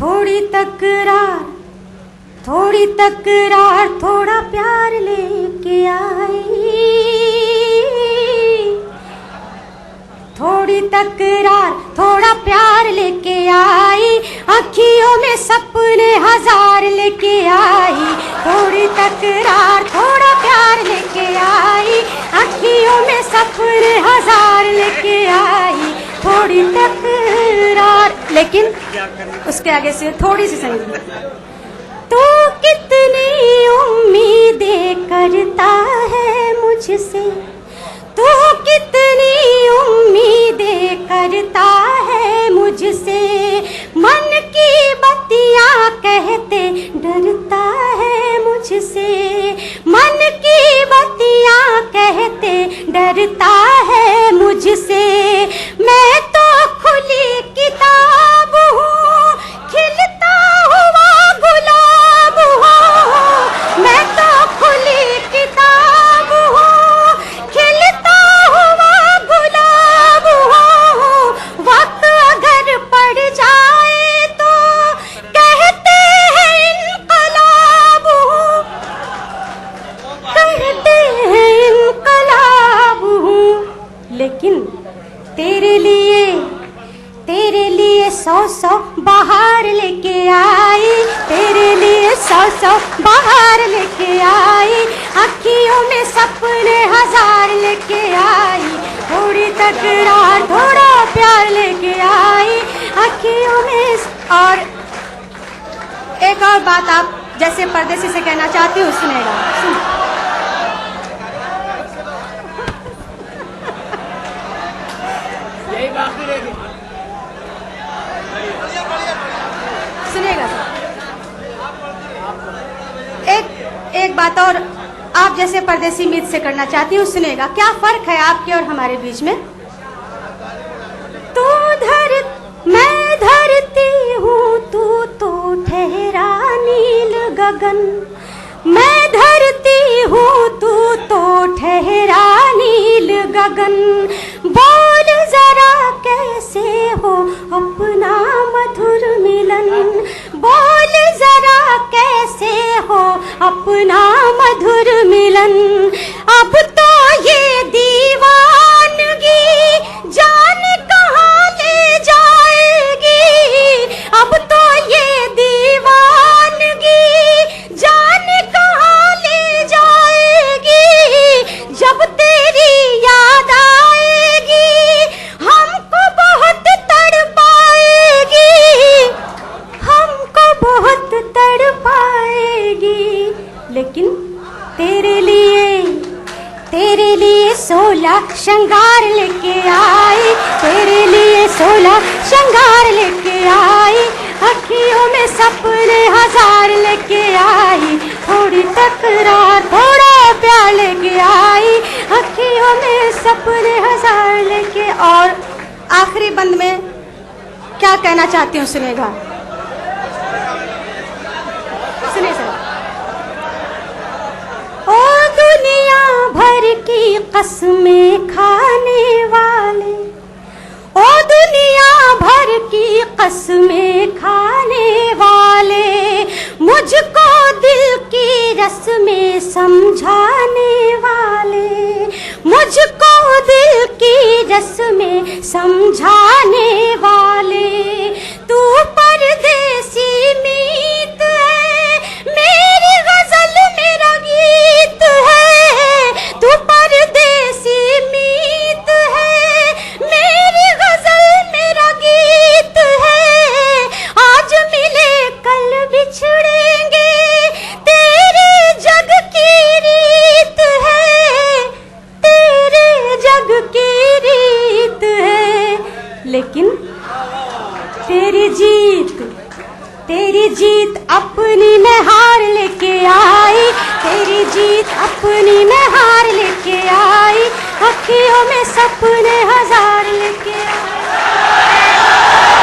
थोड़ी तकरार थोड़ा प्यार लेके आई। थोड़ी तकरार थोड़ा प्यार लेके आई, अखियों में सपने हजार लेके आई। थोड़ी तकरार थोड़ा प्यार लेके आई, अखियों में सपने हजार लेके आई। थोड़ी तकरार, लेकिन उसके आगे से थोड़ी सी संगीत। तू कितनी उम्मीदें करता है मुझसे, तू कितनी उम्मीदें करता है मुझसे। मन की बत्तियां कहते डरता है मुझसे, मन की बत्तियां कहते डरता है मुझसे। मैं तो खुली किताब हूँ, खिलता हुआ गुलाब हूँ। मैं तो खुली किताब हूँ, खिलता हुआ गुलाब हूँ। वक्त अगर पड़ जाए तो कहते हैं इनकलाब हूँ, कहते हैं इनकलाब हूँ। लेकिन तेरे लिए सौ बाहर लेके आई, तेरे लिए सौ बाहर लेके आई। अखियों में सपने हजार लेके आई। थोड़ी तकरार थोड़ा प्यार लेके आई, अखियों में। और एक और बात आप जैसे परदेसी से कहना चाहती हूँ, सुनेगा। सुनेगा एक बात और आप जैसे परदेसी मीत से करना चाहती हूँ, सुनेगा। क्या फर्क है आपके और हमारे बीच में? मैं धरती हूँ, तू तो ठहरा नील गगन। मैं धरती हूँ, तू तो ठहरा नील गगन। बोल जरा कैसे हो अपना मधुर मिलन, बोल जरा कैसे हो अपना मधुर मिलन। अब तो ये दीवानगी जाने कहाँ ले जाएगी, अब तो ये दीवानगी जाने कहाँ ले जाएगी। जब तेरी याद आएगी हमको बहुत तड़पाएगी, हमको बहुत तड़पाएगी। लेकिन तेरे लिए 16 श्रृंगार लेके आई, तेरे लिए 16 श्रृंगार लेके आई। अखियों में सपने हजार लेके आई। थोड़ी तकरार थोड़ा प्यार लेके आई, अखियों में सपने हजार लेके। और आखिरी बंद में क्या कहना चाहती हूँ, सुनेगा। सुनिए सर। ओ दुनिया भर की कसमें खाने वाले, ओ दुनिया भर की कसमें खाने वाले, मुझको दिल की रस्में समझाने वाले, मुझको दिल की रस्में समझाने वाले। तू परदेसी मीत है, मेरी गजल मेरा गीत है। तू परदेसी मीत है, मेरी गजल मेरा गीत है। आज मिले कल बिछड़ेंगे, तेरे जग की रीत है, तेरे जग की रीत है। लेकिन तेरी जीत अपनी मैं हार लेके आई, तेरी जीत अपनी मैं हार लेके आई। अखियों में सपने हजार लेके आई।